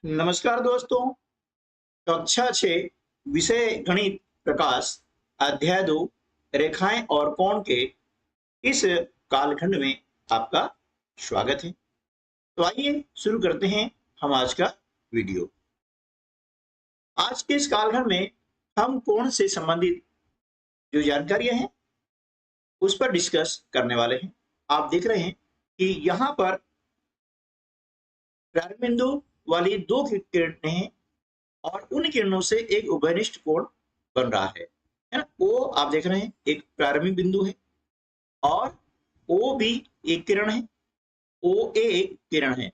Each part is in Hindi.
नमस्कार दोस्तों। कक्षा 6 विषय गणित प्रकाश अध्याय 2 रेखाएं और कोण के इस कालखंड में आपका स्वागत है। तो आइए शुरू करते हैं हम आज का वीडियो। आज के इस कालखंड में हम कोण से संबंधित जो जानकारियां हैं उस पर डिस्कस करने वाले हैं। आप देख रहे हैं कि यहाँ पर प्रारंभ बिंदु वाली दो किरणें हैं और उन किरणों से एक उभयनिष्ठ कोण बन रहा है ना। ओ आप देख रहे हैं एक प्रारंभिक बिंदु है और ओ भी एक किरण है, ओ ए एक किरण है।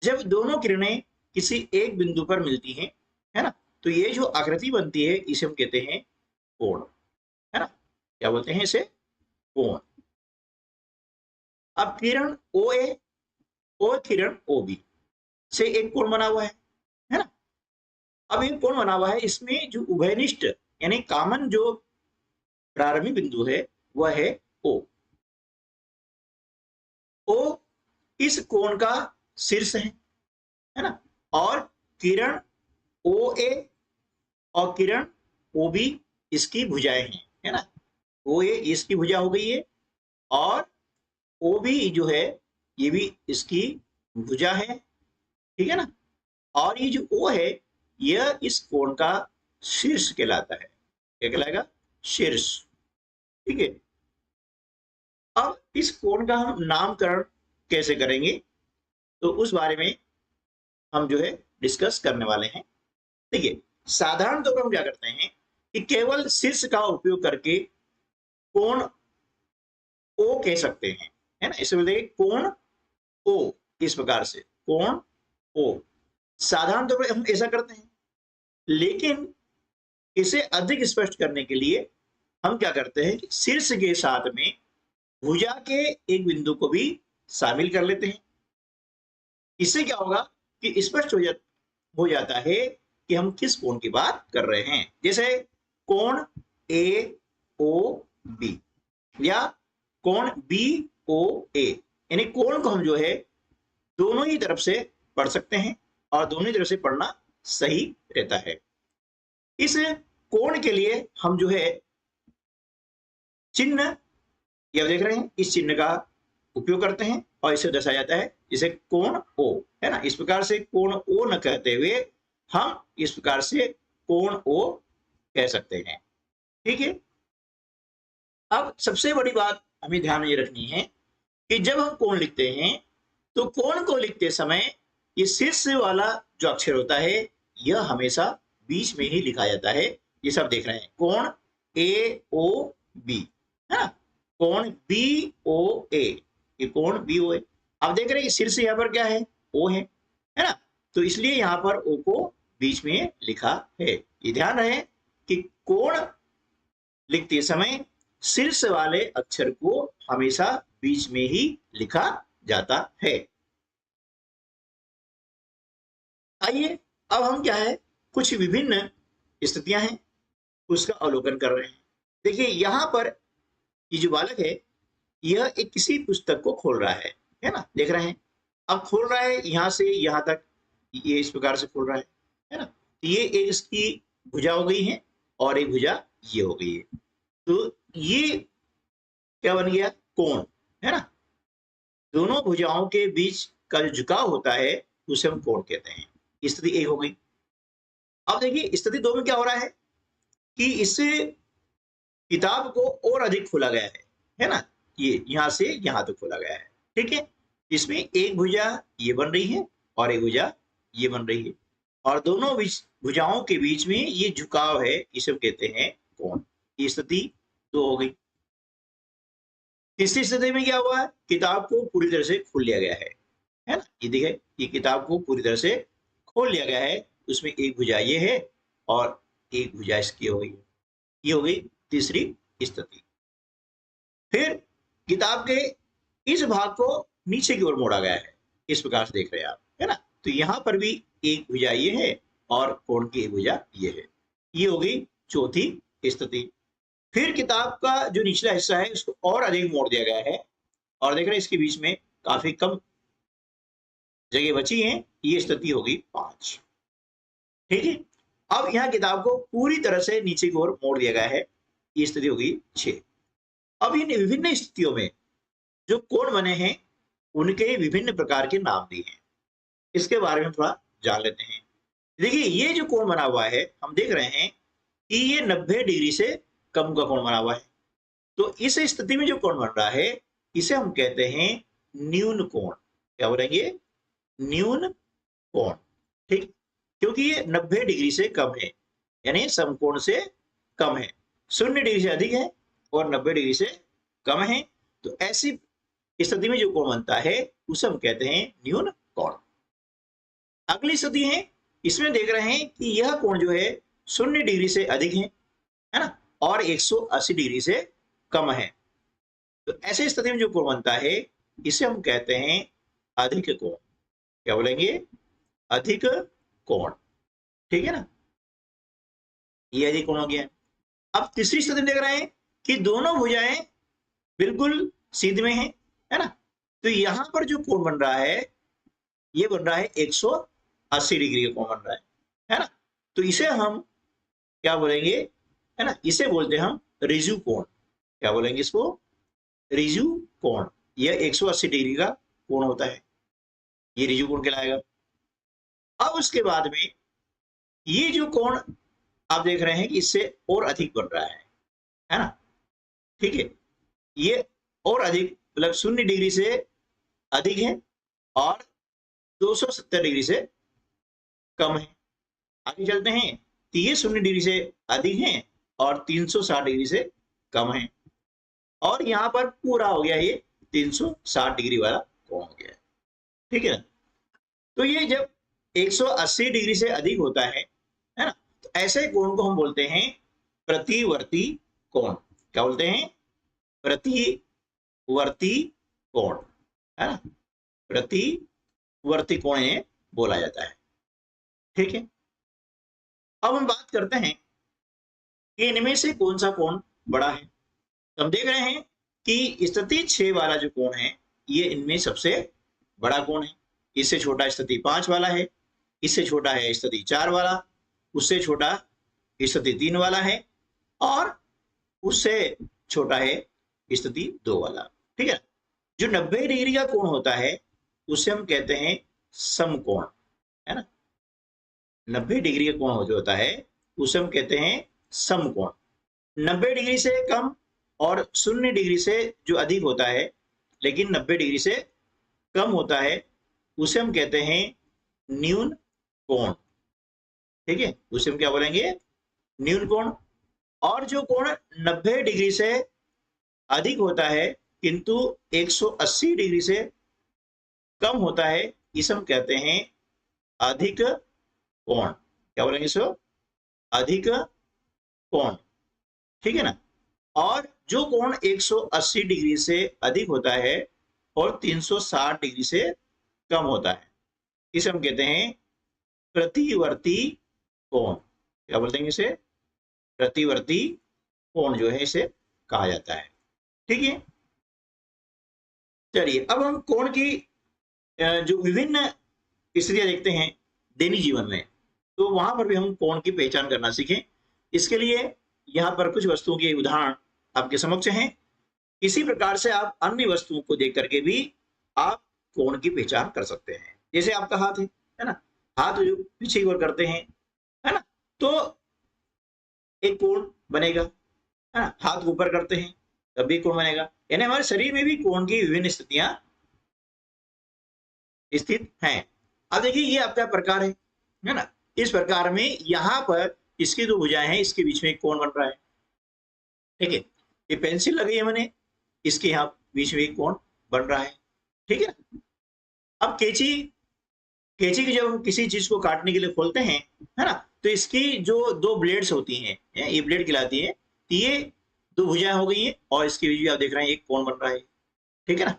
जब दोनों किरणें किसी एक बिंदु पर मिलती हैं, है ना, तो ये जो आकृति बनती है इसे हम कहते हैं कोण, है ना। क्या बोलते हैं इसे? कोण। अब किरण ओ ए और किरण ओ बी से एक कोण बना हुआ है ना। अब एक कोण बना हुआ है, इसमें जो उभयनिष्ठ यानी कॉमन जो प्रारंभिक बिंदु है वह है ओ। ओ इस कोण का शीर्ष है ना। और किरण ओ ए और किरण ओ बी इसकी भुजाएं हैं, है ना। ओ ए इसकी भुजा हो गई है और ओ बी जो है ये भी इसकी भुजा है, ठीक है ना। और ये जो ओ है यह इस कोण का शीर्ष कहलाता है। क्या कहलाएगा? शीर्ष। ठीक है। अब इस कोण का हम नामकरण कैसे करेंगे तो उस बारे में हम जो है डिस्कस करने वाले हैं। देखिए, साधारण तौर पर हम क्या करते हैं कि केवल शीर्ष का उपयोग करके कोण ओ कह सकते हैं, है ना। इसे बोलते हैं कोण ओ। इस प्रकार से कोण ओ साधारण तौर पर हम ऐसा करते हैं, लेकिन इसे अधिक स्पष्ट करने के लिए हम क्या करते हैं कि शीर्ष के साथ में भुजा के एक बिंदु को भी शामिल कर लेते हैं। इससे क्या होगा कि स्पष्ट हो जाता है कि हम किस कोण की बात कर रहे हैं। जैसे कोण ए ओ बी या कोण बी ओ ए, यानी कोण को हम जो है दोनों ही तरफ से पढ़ सकते हैं और दोनों ही तरफ से पढ़ना सही रहता है। इस कोण के लिए हम जो है चिन्ह, ये देख रहे हैं, इस चिन्ह का उपयोग करते हैं और इसे दर्शाया जाता है जिसे कोण ओ, है ना। इस प्रकार से कोण ओ न कहते हुए हम इस प्रकार से कोण ओ कह सकते हैं। ठीक है। अब सबसे बड़ी बात हमें ध्यान में ये रखनी है कि जब हम कोण लिखते हैं तो कोण को लिखते समय ये शीर्ष वाला जो अक्षर होता है यह हमेशा बीच में ही लिखा जाता है। ये सब देख रहे हैं, कोण ए ओ बी, है ना। कोण बी ओ ए, ये कोण बी ओ ए। आप देख रहे हैं शीर्ष यहाँ पर क्या है? ओ है ना। तो इसलिए यहाँ पर ओ को बीच में लिखा है। ये ध्यान रहे कि कोण लिखते समय शीर्ष वाले अक्षर को हमेशा बीच में ही लिखा जाता है। आइए अब हम क्या है कुछ विभिन्न स्थितियां हैं उसका अवलोकन कर रहे हैं। देखिए यहाँ पर ये जो बालक है यह एक किसी पुस्तक को खोल रहा है ना। देख रहे हैं, अब खोल रहा है यहाँ से यहाँ तक, ये इस प्रकार से खोल रहा है ना। तो ये एक इसकी भुजा हो गई है और एक भुजा ये हो गई है। तो ये क्या बन गया? कोण, है ना। दोनों भुजाओं के बीच का जो झुकाव होता है उसे हम कोण कहते हैं। स्थिति एक हो गई। अब देखिए स्थिति दो में क्या हो रहा है कि इससे किताब को और अधिक खोला गया है ना। ये यहां से यहां तक खोला गया है, ठीक है। इसमें एक भुजा ये बन रही है और एक भुजा ये बन रही है और दोनों भुजाओं के बीच में ये झुकाव है, इसे कहते हैं कोण। ये स्थिति दो हो गई। तीसरी स्थिति में क्या हुआ? किताब को पूरी तरह से खोल लिया गया है ना। ये देखिए ये किताब को पूरी तरह से खोल लिया गया है, उसमें एक भुजा ये है और एक भुजा इसकी हो गई। ये हो गई तीसरी स्थिति। फिर किताब के इस भाग को नीचे की ओर मोड़ा गया है, इस प्रकार से देख रहे हैं आप, है ना। तो यहां पर भी एक भुजा ये है और कोण की एक भुजा ये है। ये हो गई चौथी स्थिति। फिर किताब का जो निचला हिस्सा है उसको और अधिक मोड़ दिया गया है और देख रहे हैं इसके बीच में काफी कम जगह बची है, ये स्थिति होगी 5। ठीक है, अब यहाँ किताब को पूरी तरह से नीचे की ओर मोड़ दिया गया है, ये स्थिति होगी 6। अब इन विभिन्न स्थितियों में जो कोण बने हैं उनके विभिन्न प्रकार के नाम दिए हैं, इसके बारे में थोड़ा जान लेते हैं। देखिए ये जो कोण बना हुआ है, हम देख रहे हैं कि ये 90 डिग्री से कम का कोण बना हुआ है। तो इस स्थिति में जो कोण बन रहा है इसे हम कहते हैं न्यून कोण। क्या बोलेंगे? न्यून कोण। ठीक, क्योंकि ये 90 डिग्री से कम है, यानी समकोण से कम है। 0 डिग्री से अधिक है और 90 डिग्री से कम है, तो ऐसी स्थिति में जो कोण बनता है उसे हम कहते हैं न्यून कोण। अगली स्थिति है, इसमें देख रहे हैं कि यह कोण जो है 0 डिग्री से अधिक है ना, और 180 डिग्री से कम है। तो ऐसे स्थिति में जो कोण बनता है इसे हम कहते हैं अधिक कोण। क्या बोलेंगे? अधिक कोण। ठीक है ना, ये अधिक कोण हो गया। अब तीसरी स्थिति में देख रहे हैं कि दोनों भुजाएं बिल्कुल सीध में है ना, तो यहां पर जो कोण बन रहा है ये बन रहा है 180 डिग्री का कोण बन रहा है ना, तो इसे हम क्या बोलेंगे? है ना, इसे बोलते हैं हम रिजु कोण। क्या बोलेंगे इसको? रिजु कोण। यह 180 डिग्री का कोण होता है, ये रिजु कोण कहलाएगा। अब उसके बाद में ये जो कोण आप देख रहे हैं कि इससे और अधिक बन रहा है ना, ठीक है, ये और अधिक मतलब 0 डिग्री से अधिक है और 270 डिग्री से कम है। आगे चलते हैं, तो ये 0 डिग्री से अधिक है और 360 डिग्री से कम है, और यहां पर पूरा हो गया ये 360 डिग्री वाला कोण हो गया। ठीक है ना, तो ये जब 180 डिग्री से अधिक होता है ना, तो ऐसे कोण को हम बोलते हैं प्रतिवर्ती कोण। क्या बोलते हैं? प्रतिवर्ती कोण, है ना, प्रतिवर्ती कोण इन्हें बोला जाता है। ठीक है, अब हम बात करते हैं कि इनमें से कौन सा कोण बड़ा है। तो हम देख रहे हैं कि स्थिति 6 वाला जो कोण है ये इनमें सबसे बड़ा कोण है। इससे छोटा स्थिति 5 वाला है, इससे छोटा है स्थिति 4 वाला, उससे छोटा स्थिति 3 वाला है, और उससे छोटा है स्थिति 2 वाला। ठीक है, जो 90 डिग्री का कोण होता है उसे हम कहते हैं समकोण, है ना। 90 डिग्री का कोण जो होता है उसे हम कहते हैं समकोण। 90 डिग्री से कम और 0 डिग्री से जो अधिक होता है लेकिन 90 डिग्री से कम होता है उसे हम कहते हैं न्यून कोण। ठीक है, उसे हम क्या बोलेंगे? न्यून कोण। और जो कोण 90 डिग्री से अधिक होता है किंतु 180 डिग्री से कम होता है इसे हम कहते हैं अधिक कोण। क्या बोलेंगे इसको? अधिक कोण। ठीक है ना, और जो कोण 180 डिग्री से अधिक होता है और 360 डिग्री से कम होता है इसे हम कहते हैं प्रतिवर्ती कोण। क्या बोलते हैं इसे? प्रतिवर्ती कोण जो है इसे कहा जाता है। ठीक है, चलिए अब हम कोण की जो विभिन्न स्थितियां देखते हैं दैनिक जीवन में, तो वहां पर भी हम कोण की पहचान करना सीखें। इसके लिए यहाँ पर कुछ वस्तुओं के उदाहरण आपके समक्ष हैं। इसी प्रकार से आप अन्य वस्तुओं को देख करके भी आप कोण की पहचान कर सकते हैं। जैसे आपका हाथ है ना, हाथ जो पीछे की ओर करते हैं, है ना, तो एक कोण बनेगा, है ना। हाथ ऊपर करते हैं तब भी कोण बनेगा। यानी हमारे शरीर में भी कोण की विभिन्न स्थितियां स्थित हैं। अब देखिए ये आपका प्रकार है ना, इस प्रकार में यहाँ पर इसकी जो भुजाएं हैं इसके बीच में एक कोण बन रहा है। ठीक है, ये पेंसिल लगी है मैंने, इसके यहाँ बीच में एक कोण बन रहा है। ठीक है, अब कैंची की जब हम किसी चीज को काटने के लिए खोलते हैं, है ना, तो इसकी जो 2 ब्लेड्स होती हैं, ये ब्लेड कहलाती है, तो ये 2 भुजाएं हो गई हैं और इसके बीच में आप देख रहे हैं एक कोण बन रहा है। ठीक है ना,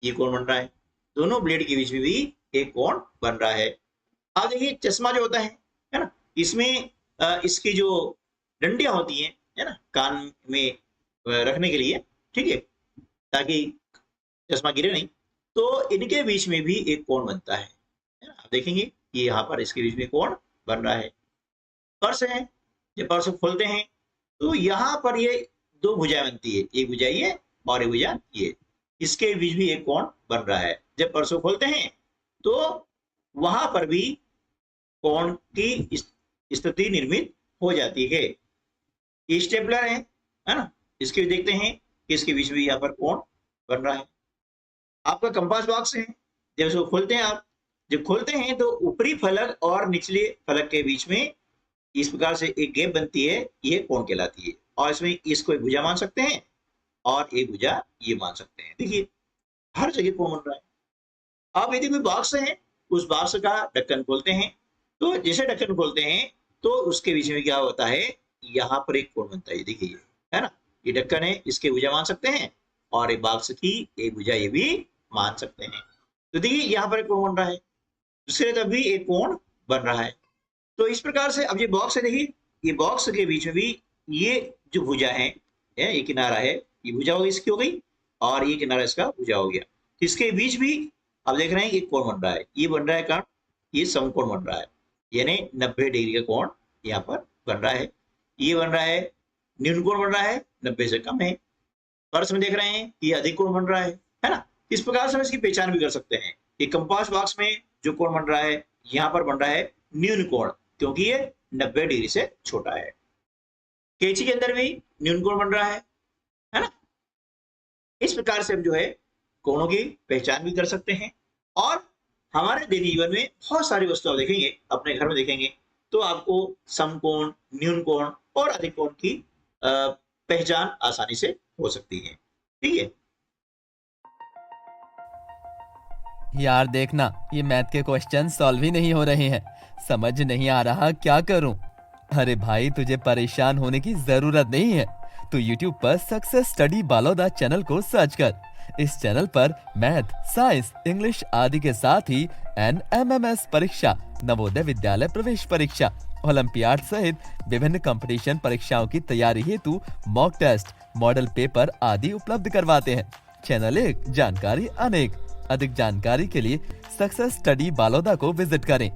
ये कोण बन रहा है, दोनों ब्लेड के बीच में भी एक कोण बन रहा है। अब देखिए चश्मा जो होता है ना, इसमें इसकी जो डंडियां होती हैं, है ना, कान में रखने के लिए, ठीक है, ताकि चश्मा गिरे नहीं, तो इनके बीच में भी एक कोण बनता है। है ना। आप देखेंगे कि यहाँ पर इसके बीच में कोण बन रहा है। पर्स है, जब पर्स खोलते हैं तो यहाँ पर ये दो भुजाएं बनती है, एक भुजा ये और एक भुजा ये, इसके बीच भी एक कोण बन रहा है। जब पर्स को खोलते हैं तो वहां पर भी कोण की स्थिति निर्मित हो जाती है। ये स्टेपलर है ना, इसके देखते हैं कि इसके बीच में यहाँ पर कोण बन रहा है। आपका कंपास बॉक्स है, जब इसको खोलते हैं आप, जब खोलते हैं तो ऊपरी फलक और निचले फलक के बीच में इस प्रकार से एक गैप बनती है, ये कोण कहलाती है। और इसमें इसको एक भुजा मान सकते हैं और एक भुजा ये मान सकते हैं। देखिए हर जगह कोण बन रहा है। अब यदि कोई बॉक्स है, उस बॉक्स का ढक्कन खोलते हैं, तो जैसे ढक्कन खोलते हैं तो उसके बीच में क्या होता है, यहाँ पर एक कोण बनता है। देखिए ये है ना, ये ढक्कन है, इसके भुजा मान सकते हैं और एक बॉक्स की एक भुजा ये भी मान सकते हैं। तो देखिए यहाँ पर एक कोण बन रहा है, दूसरे तरफ भी एक कोण बन रहा है। तो इस प्रकार से अब ये बॉक्स है, देखिए ये बॉक्स के बीच में भी ये जो भुजा है, ये किनारा है, ये भुजा हो गई इसकी हो गई, और ये किनारा इसका भुजा हो गया। इसके बीच भी अब देख रहे हैं एक कोण बन रहा है, ये बन रहा है कोण, ये समकोण बन रहा है, यानी 90 डिग्री का कोण यहाँ पर बन रहा है। ये बन रहा है न्यून कोण बन रहा है, 90 से कम है। फर्श में देख रहे हैं कि अधिक कोण बन रहा है ना। इस प्रकार से हम इसकी पहचान भी कर सकते हैं कि कंपास बॉक्स में जो कोण बन रहा है, यहाँ पर बन रहा है न्यून कोण, क्योंकि ये 90 डिग्री से छोटा है। कैंची के अंदर भी न्यून कोण बन रहा है ना। इस प्रकार से हम जो है कोणों की पहचान भी कर सकते हैं। और हमारे दैनिक जीवन में बहुत सारी वस्तु आप देखेंगे, अपने घर में देखेंगे तो आपको समकोण, न्यून कोण और अधिक कोण की पहचान आसानी से हो सकती है। ठीक है यार देखना, ये मैथ के क्वेश्चन सॉल्व ही नहीं हो रहे हैं, समझ नहीं आ रहा क्या करूं। अरे भाई तुझे परेशान होने की जरूरत नहीं है, तू YouTube पर सक्सेस स्टडी बालोदा चैनल को सर्च कर। इस चैनल पर मैथ, साइंस, इंग्लिश आदि के साथ ही NMMS परीक्षा, नवोदय विद्यालय प्रवेश परीक्षा, ओलंपियाड सहित विभिन्न कंपटीशन परीक्षाओं की तैयारी हेतु मॉक टेस्ट, मॉडल पेपर आदि उपलब्ध करवाते हैं। चैनल एक, जानकारी अनेक। अधिक जानकारी के लिए सक्सेस स्टडी बालोदा को विजिट करें।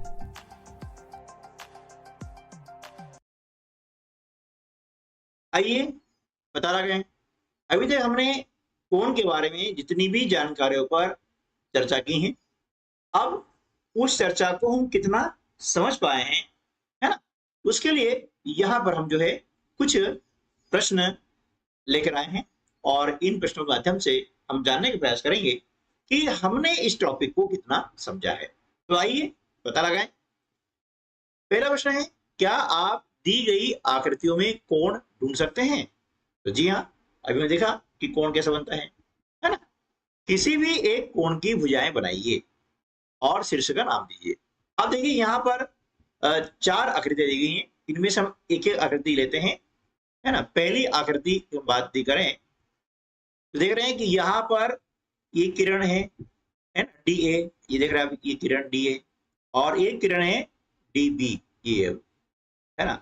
आइए बता रहे हैं, अभी तक हमने कोण के बारे में जितनी भी जानकारियों पर चर्चा की है, अब उस चर्चा को हम कितना समझ पाए हैं, है ना। उसके लिए यहाँ पर हम जो है कुछ प्रश्न लेकर आए हैं और इन प्रश्नों के माध्यम से हम जानने का प्रयास करेंगे कि हमने इस टॉपिक को कितना समझा है। तो आइए पता लगाएं। पहला प्रश्न है, क्या आप दी गई आकृतियों में कोण ढूंढ सकते हैं? तो जी हाँ, अभी मैंने देखा कि कोण कैसा बनता है ना। किसी भी एक कोण की भुजाएं बनाइए और शीर्ष का नाम दीजिए। अब देखिए यहाँ पर 4 आकृतियां दी गई हैं, इनमें से हम एक एक आकृति लेते हैं, है ना। पहली आकृति की बात करें तो देख रहे हैं कि यहाँ पर ये किरण है ना, DA, ये देख रहे हैं ये किरण DA, और एक किरण है DB, ये है ना।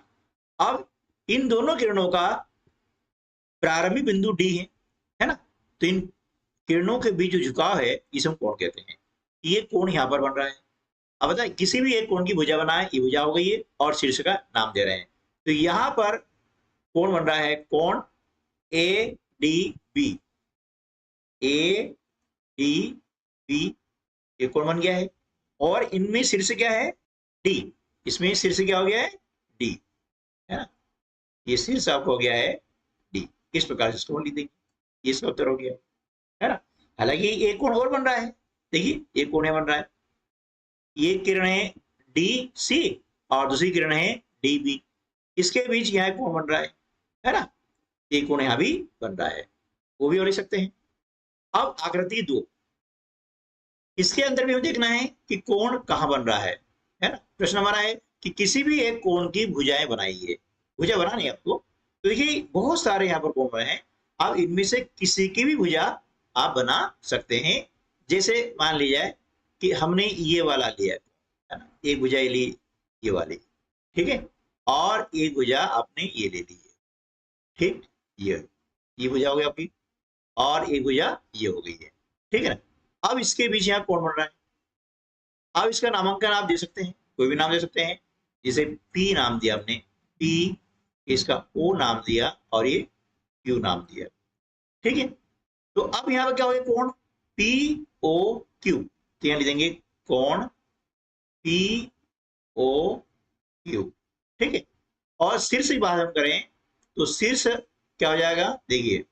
अब इन दोनों किरणों का प्रारंभिक बिंदु D है ना, तो इन किरणों के बीच जो झुकाव है इसे हम कोण कहते हैं। ये कोण यहाँ पर बन रहा है। अब बताए किसी भी एक कोण की भुजा बनाए, ये भुजा हो गई है और शीर्ष का नाम दे रहे हैं। तो यहाँ पर कोण बन रहा है कोण ADB, ADB, ये कोण बन गया है। और इनमें शीर्ष क्या है, D, इसमें शीर्ष क्या हो गया है, D, है ना। ये शीर्ष आपको हो गया है D। इस प्रकार से इसको लिख देंगे, ये इसका उत्तर हो गया है ना। हालांकि एक कोण और बन रहा है, देखिए एक कोण बन रहा है, ये किरण है DC और दूसरी किरण है DB, इसके बीच यहाँ कोण बन रहा है ना। एक कोण यहाँ भी बन रहा है, वो भी और लिख सकते हैं। अब आकृति 2, इसके अंदर भी हमें देखना है कि कोण कहाँ बन रहा है ना। प्रश्न हमारा है कि किसी भी एक कोण की भुजाएं बनाइए, भुजा बनानी है आपको। तो देखिए बहुत सारे यहाँ पर कोण बने हैं, अब इनमें से किसी की भी भुजा आप बना सकते हैं। जैसे मान लिया जाए कि हमने ये वाला लिया है ना, एक भुजा ली ये वाली, ठीक है, और एक भुजा आपने ये ले ली है, ठीक, ये भुजा हो गई आपकी, और एक भुजा ये हो गई है, ठीक है ना। अब इसके बीच यहाँ कोण बन रहा है, अब इसका नामांकन आप दे सकते हैं, कोई भी नाम दे सकते हैं। जैसे पी नाम दिया आपने, पी, इसका ओ नाम दिया और ये क्यू नाम दिया, ठीक है। तो अब यहाँ पर क्या हो गया, कोण पी ओ क्यू, तो यहाँ लिखेंगे कोण पी ओ क्यू, ठीक है। और शीर्ष की बात हम करें तो शीर्ष क्या हो जाएगा, देखिए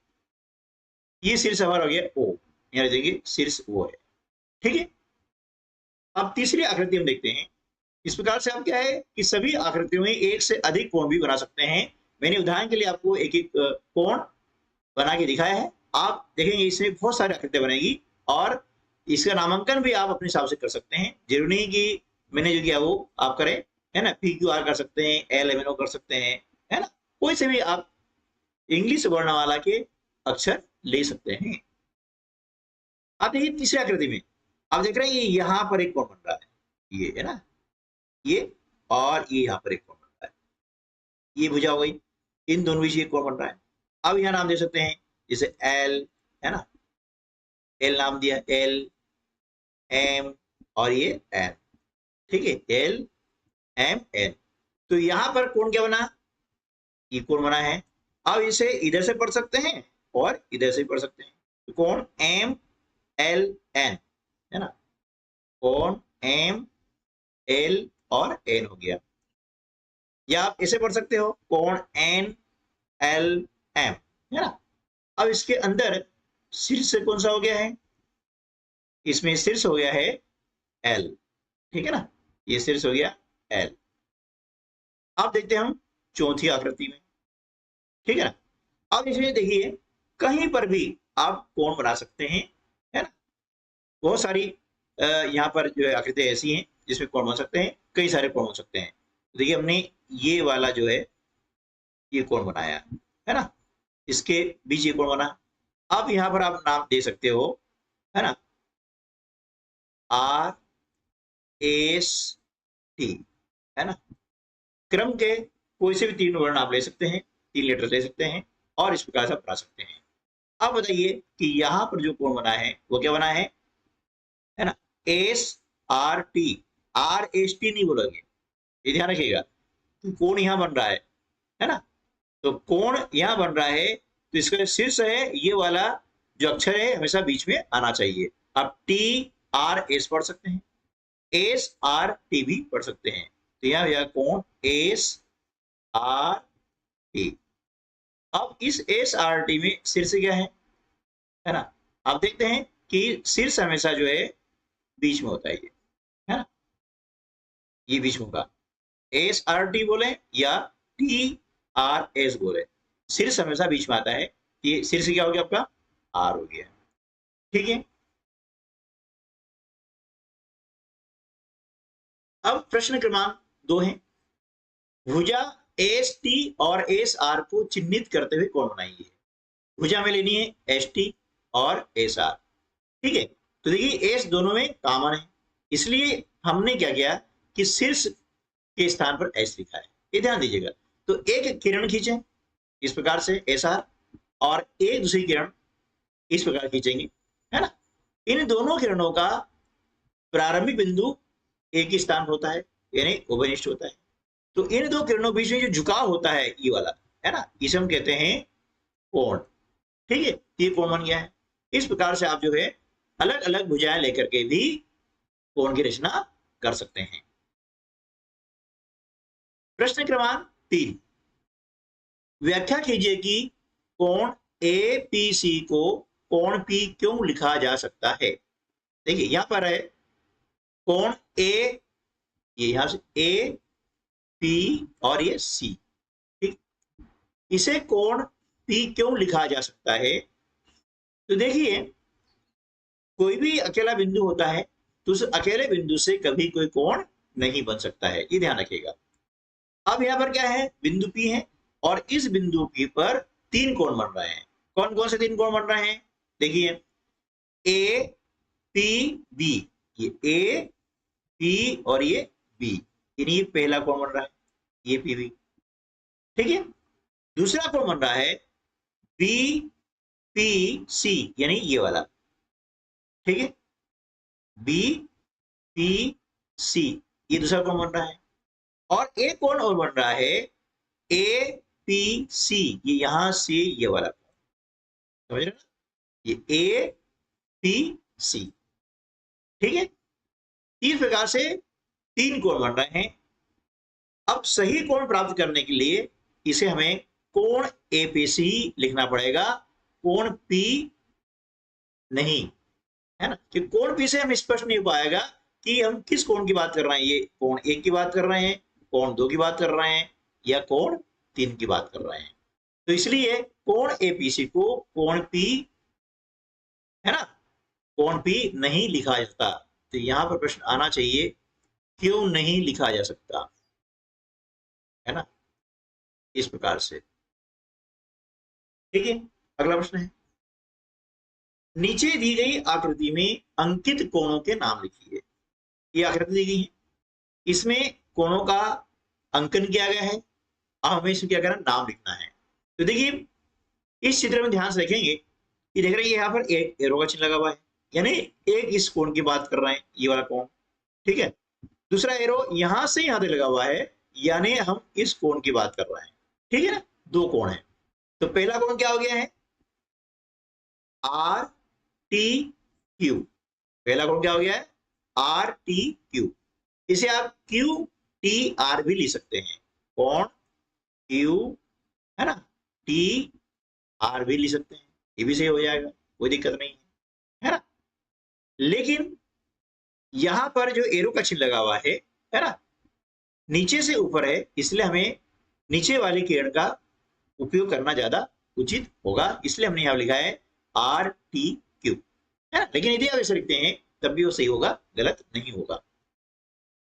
ये शीर्ष हमारा हो गया ओ, यहाँ लिखेंगे शीर्ष ओ है, ठीक है। अब तीसरी आकृति हम देखते हैं। इस प्रकार से आप क्या है कि सभी आकृतियों में एक से अधिक कोण भी बना सकते हैं। मैंने उदाहरण के लिए आपको एक एक कोण बना के दिखाया है। आप देखेंगे इसमें बहुत सारी आकृतियां बनेगी और इसका नामांकन भी आप अपने हिसाब से कर सकते हैं। जरूरी नहीं कि मैंने जो किया वो आप करें, है ना। पी क्यू आर कर सकते हैं, एल एम एन ओ कर सकते हैं, है ना। कोई से भी आप इंग्लिश वर्णमाला के अक्षर ले सकते हैं। आप देखिए तीसरी आकृति में आप देख रहे हैं ये यहाँ पर एक कोण बन रहा है, ये है ना, ये और ये यहाँ पर एक कोण बन रहा है, ये भुजा हो गई, इन दोनों बीच एक कोण बन रहा है। अब यहाँ नाम दे सकते हैं जैसे एल, है ना, एल नाम दिया, एल एम और ये एन, ठीक है, एल एम एन। तो यहां पर कोण क्या बना, ये कोण बना है। अब इसे इधर से पढ़ सकते हैं और इधर से पढ़ सकते हैं, तो कोण एम एल एन, है ना, कोण एम एल और एन हो गया। या आप इसे पढ़ सकते हो कोण एन एल एम, है ना। अब इसके अंदर शीर्ष कौन सा हो गया है, इसमें शीर्ष हो गया है एल, ठीक है ना, ये शीर्ष हो गया एल। अब देखते हैं हम चौथी आकृति में, ठीक है ना। अब इसमें देखिए कहीं पर भी आप कोण बना सकते हैं, है ना। बहुत सारी यहाँ पर जो है आकृतियां ऐसी हैं जिसमें कोण बन सकते हैं, कई सारे कोण बन सकते हैं। देखिए हमने ये वाला जो है ये कोण बनाया है ना, इसके बीच ये कोण बना। अब यहाँ पर आप नाम दे सकते हो, है ना, आर एस टी, है ना। क्रम के कोई से भी तीन वर्ण आप ले सकते हैं, तीन लेटर ले सकते हैं और इस प्रकार से आप बना सकते हैं। अब बताइए कि यहाँ पर जो कोण बना है वो क्या बना है ना, S R T, R S T नहीं बोलोगे, ये ध्यान रखिएगा। तो कोण यहाँ बन रहा है ना, तो कोण यहाँ बन रहा है तो इसका शीर्ष है ये वाला जो अक्षर है हमेशा बीच में आना चाहिए। आप टी आर एस पढ़ सकते हैं, एस आर टी भी पढ़ सकते हैं। तो यहाँ कोण एस आर टी। अब इस एस आर टी में शीर्ष क्या है ना, आप देखते हैं कि शीर्ष हमेशा जो है बीच में होता है, ये है ना, ये बीच में होगा। एस आर टी बोले या टी आर एस बोले, शीर्ष हमेशा बीच में आता है। ये शीर्ष क्या हो गया आपका, आर हो गया, ठीक है। अब प्रश्न क्रमांक 2 है, भुजा एस टी और एस आर को चिन्हित करते हुए कोण बनाइए। भुजा में लेनी है एस टी और एस आर, ठीक है। तो देखिए एस दोनों में कॉमन है, इसलिए हमने क्या किया कि शीर्ष के स्थान पर एस लिखा है, ये ध्यान दीजिएगा। तो एक किरण खींचे इस प्रकार से एस आर, और एक दूसरी किरण इस प्रकार खींचेंगे, है ना। इन दोनों किरणों का प्रारंभिक बिंदु एक ही स्थान होता है, यानी उभयनिष्ठ होता है। तो इन दो किरणों के बीच में जो झुकाव होता है ये वाला, है ना, इसे हम कहते हैं कोण, ठीक है। ये कोण बन गया है। इस प्रकार से आप जो है अलग अलग भुजाएं लेकर के भी कोण की रचना कर सकते हैं। प्रश्न क्रमांक 3, व्याख्या कीजिए कि कोण ए पी सी को कोण पी क्यों लिखा जा सकता है। देखिए यहां पर है कोण ए, ये यहां से ए पी और ये सी, ठीक, इसे कोण पी क्यों लिखा जा सकता है। तो देखिए कोई भी अकेला बिंदु होता है तो उस अकेले बिंदु से कभी कोई कोण नहीं बन सकता है, ये ध्यान रखिएगा। अब यहाँ पर क्या है, बिंदु P है और इस बिंदु P पर तीन कोण बन रहे हैं। कौन कौन से तीन कोण बन रहे हैं, देखिए ए पी बी, ये ए पी और ये बी, ये पहला कोण बन रहा है, ये पी बी, ठीक है। दूसरा कोण बन रहा है बी पी सी, यानी ये वाला, ठीक है, बी पी सी, ये दूसरा कोण बन रहा है। और एक कोण और बन रहा है ए पी सी, ये यहां से ये वाला कोण, समझ रहे ना, ये ए पी सी, ठीक है। इस प्रकार से 3 कोण बन रहे हैं। अब सही कोण प्राप्त करने के लिए इसे हमें कोण एपीसी लिखना पड़ेगा, कोण पी नहीं, है ना। कि कोण पी से हम स्पष्ट नहीं हो पाएगा कि हम किस कोण की बात कर रहे हैं, ये कोण 1 की बात कर रहे हैं, कोण 2 की बात कर रहे हैं, या कोण 3 की बात कर रहे हैं। तो इसलिए कोण एपीसी को कोण पी, है ना, कोण पी नहीं लिखा जाता। तो यहां पर प्रश्न आना चाहिए, क्यों नहीं लिखा जा सकता, है ना, इस प्रकार से। ठीक है, अगला प्रश्न है, नीचे दी गई आकृति में अंकित कोणों के नाम लिखिए। ये आकृति दी गई है, इसमें कोणों का अंकन किया गया है। अब हमें इसमें क्या करना, नाम लिखना है। तो देखिए इस चित्र में ध्यान से देखेंगे कि देख रहे हैं यहाँ पर एक एरो का चिन्ह लगा हुआ है, यानी एक इस कोण की बात कर रहे हैं, ये वाला कोण, ठीक है। दूसरा एरो यहां से यहां तक लगा हुआ है, यानी हम इस कोण की बात कर रहे हैं, ठीक है ना। 2 कोण है। तो पहला कोण क्या हो गया है, आर टी क्यू। पहला कोण क्या हो गया है, आर टी क्यू। इसे आप क्यू टी आर भी लिख सकते हैं, कोण क्यू, है ना, टी आर भी लिख सकते हैं, ये भी सही हो जाएगा, कोई दिक्कत नहीं है ना। लेकिन यहां पर जो एरो का चिन्ह लगा हुआ है ना, नीचे से ऊपर है, इसलिए हमें नीचे वाली किरण का उपयोग करना ज्यादा उचित होगा, इसलिए हमने यहां लिखा है आर टी क्यू, है ना। लेकिन यदि आप ऐसे लिखते हैं तब भी वो सही होगा, गलत नहीं होगा।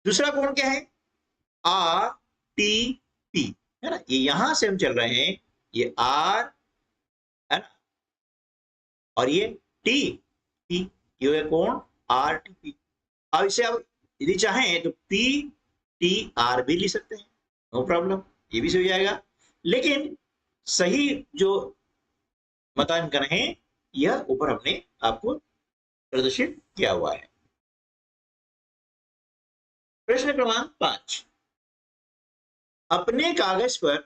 दूसरा कोण क्या है, आर टी पी, है ना, ये यहां से हम चल रहे हैं, ये आर, है ना, और ये टी पी, ये कोण आर टी पी। अब इसे आप यदि चाहें तो पी टी आर भी लिख सकते हैं, नो प्रॉब्लम, ये भी सही हो जाएगा। लेकिन सही जो मतांकन है यह ऊपर हमने आपको प्रदर्शित किया हुआ है। प्रश्न क्रमांक 5, अपने कागज पर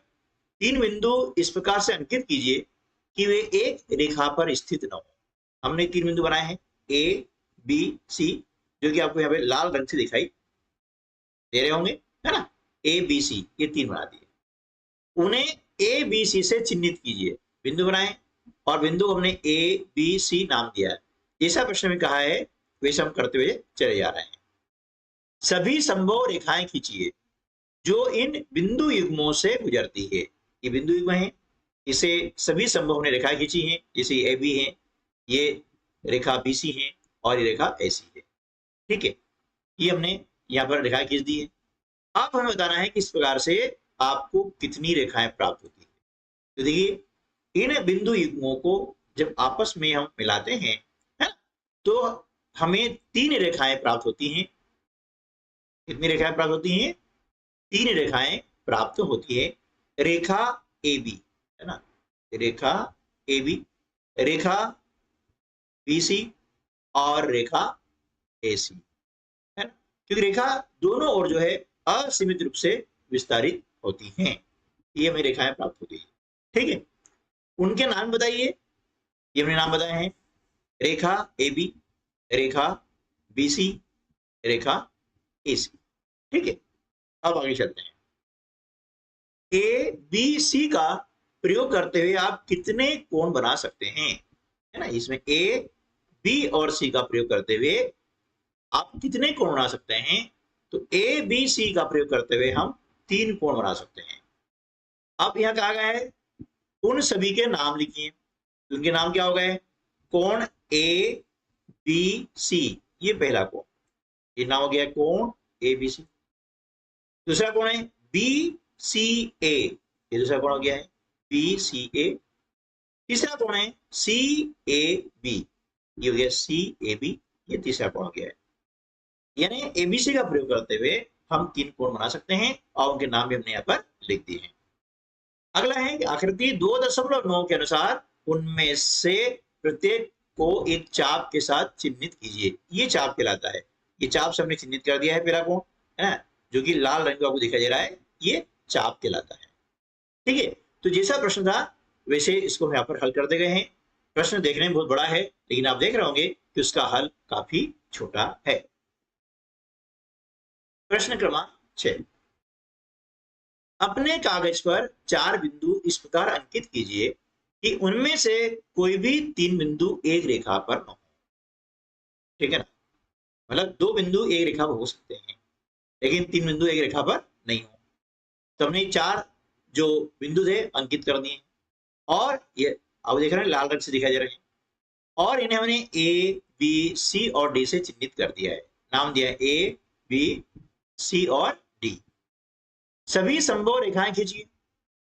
3 बिंदु इस प्रकार से अंकित कीजिए कि वे एक रेखा पर स्थित न हो। हमने 3 बिंदु बनाए हैं, ए बी सी, जो कि आपको यहाँ पे लाल रंग से दिखाई दे रहे होंगे, है ना, ए बी सी, ये 3 बना दिए। उन्हें ए बी सी से चिन्हित कीजिए, बिंदु बनाए और बिंदु हमने ए बी सी नाम दिया है। जैसा प्रश्न में कहा है वैसे हम करते हुए चले जा रहे हैं। सभी संभव रेखाएं खींचिए जो इन बिंदु युग्मों से गुजरती है। ये बिंदु युग्म है, इसे सभी संभव हमने रेखाएं खींची हैं, जैसे ए बी है, ये रेखा बी सी है और ये रेखा ए सी है, ठीक है। ये हमने यहाँ पर रेखाएं खींच दी है। अब हमें बताना है कि इस प्रकार से आपको कितनी रेखाएं प्राप्त होती है। तो देखिए इन बिंदु युग्मों को जब आपस में हम मिलाते हैं, है ना, तो हमें 3 रेखाएं प्राप्त होती हैं। कितनी रेखाएं प्राप्त होती हैं, 3 रेखाएं प्राप्त होती है। रेखा ए बी, है ना, रेखा A B, Rekha B C और रेखा ए सी, है ना, क्योंकि रेखा दोनों ओर जो है असीमित रूप से विस्तारित होती हैं। ये हमें रेखाएं प्राप्त होती है, ठीक है। उनके नाम बताइए, ये हमने नाम बताए हैं, रेखा A B, Rekha B C, रेखा ए सी, ठीक है। अब आगे चलते हैं। ए बी सी का प्रयोग करते हुए आप कितने कोण बना सकते हैं, है ना। इसमें ए बी और सी का प्रयोग करते हुए आप कितने कोण बना सकते हैं, तो ए बी सी का प्रयोग करते हुए हम 3 कोण बना सकते हैं। अब यहां कहा गया है उन सभी के नाम लिखिए, उनके नाम क्या हो गए, कोण ए बी सी, ये पहला कोण, ये नाम हो गया कोण ए बी सी। दूसरा कोण है बी सी ए, ये दूसरा कोण हो गया है बी सी ए। तीसरा कोण है सी ए बी, ये हो गया सी ए बी, ये तीसरा कोण हो गया है। यानी एबीसी का प्रयोग करते हुए हम 3 कोण बना सकते हैं और उनके नाम भी हमने यहाँ पर लिख दिए हैं। अगला है कि आकृति 2.9 के अनुसार उनमें से प्रत्येक को एक चाप के साथ चिन्हित कीजिए। ये चाप कहलाता है। ये चाप से हमने चिन्हित कर दिया है पहला कोण, है ना, जो कि लाल रंग का आपको दिखाई दे रहा है, ये चाप कहलाता है। ठीक है, तो जैसा प्रश्न था वैसे इसको हम यहाँ पर हल करते गए हैं। प्रश्न देखने में बहुत बड़ा है, लेकिन आप देख रहे होंगे कि उसका हल काफी छोटा है। प्रश्न क्रमांक 6, अपने कागज पर 4 बिंदु इस प्रकार अंकित कीजिए कि उनमें से कोई भी 3 बिंदु एक रेखा पर न हो। ठीक है ना, मतलब 2 बिंदु एक रेखा पर हो सकते हैं, लेकिन 3 बिंदु एक रेखा पर नहीं हो। तो हमने 4 जो बिंदु थे अंकित कर दिए, और ये अब देख रहे हैं लाल रंग से दिखाई दे रहे हैं, और इन्हें हमने ए, बी, सी और डी से चिन्हित कर दिया है। नाम दिया है ए, बी, सी और डी। सभी संभव रेखाएं खींचिए।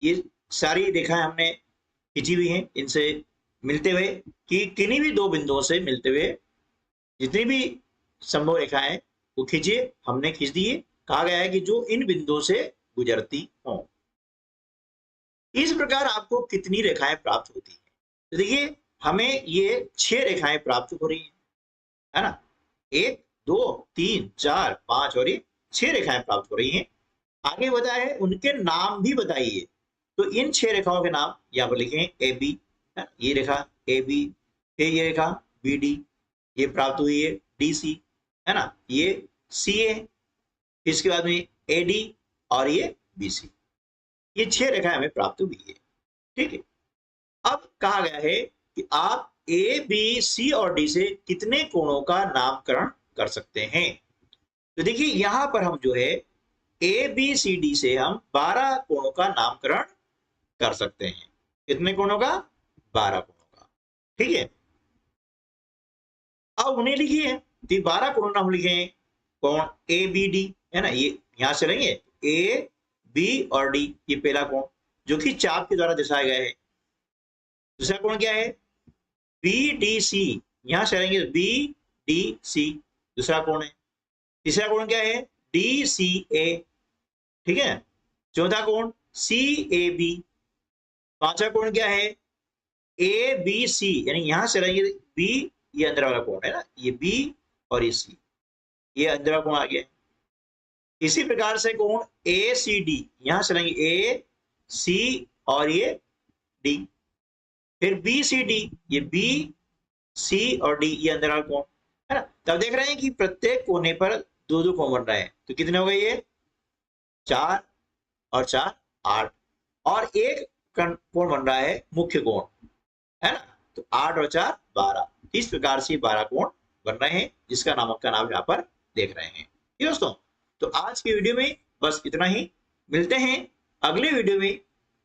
ये सारी रेखाएं हमने खींची हुई हैं, इनसे मिलते हुए, कि किन्हीं भी 2 बिंदुओं से मिलते हुए जितनी भी संभव रेखाएं वो खींचिए। हमने खींच दिए। कहा गया है कि जो इन बिंदुओं से गुजरती हो। इस प्रकार आपको कितनी रेखाएं प्राप्त होती है? तो देखिए, हमें ये 6 रेखाएं प्राप्त हो रही है ना, 1, 2, 3, 4, 5 और ये 6 रेखाएं प्राप्त हो रही हैं। आगे बताया है उनके नाम भी बताइए। तो इन 6 रेखाओं के नाम यहाँ पर लिखे हैं। ए बी, ये रेखा ए बी, फिर ये रेखा बी डी, ये प्राप्त हुई है डी सी, है ना, ये सी ए, इसके बाद में ए डी और ये बी सी। ये 6 रेखाएं हमें प्राप्त हुई है। ठीक है, अब कहा गया है कि आप ए, बी, सी और डी से कितने कोणों का नामकरण कर सकते हैं। तो देखिए, यहां पर हम जो है ए, बी, सी, डी से हम 12 कोणों का नामकरण कर सकते हैं। कितने कोणों का? 12 कोणों का। ठीक है, अब उन्हें लिखिए। तो 12 कोणों नाम लिखे हैं। कोण ए बी डी, है ना, ये यहां से रहेंगे ए, बी और डी, ये पहला कोण जो कि चाप के द्वारा दर्शाया गया है। दूसरा कोण क्या है? बी डी सी, यहां से रहेंगे बी डी सी, दूसरा कोण है। तीसरा कोण क्या है? डी सी ए। ठीक है, चौथा कोण सी ए बी। पांचवा कोण क्या है? ए बी सी, यानी यहां से रहेंगे बी, ये अंदर वाला कोण है ना, ये बी और ये सी, ये अंदर वाला कोण आ गया। इसी प्रकार से कोण ए सी डी, यहां से रहेंगे ए, सी और ये डी। फिर बी सी डी, ये बी, सी और डी, ये अंदर वाला कोण है ना। तब देख रहे हैं कि प्रत्येक कोने पर 2-2 कोण बन रहे हैं। तो कितने हो गए ये? 4 और 4 8, और एक कोण बन रहा है मुख्य कोण, है ना। तो 8 और 4 12। इस प्रकार से 12 कोण बन रहे हैं, जिसका नामांकन आप यहाँ पर देख रहे हैं। ठीक दोस्तों, तो आज की वीडियो में बस इतना ही। मिलते हैं अगले वीडियो में,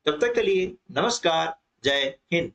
तब तक के लिए नमस्कार, जय हिंद।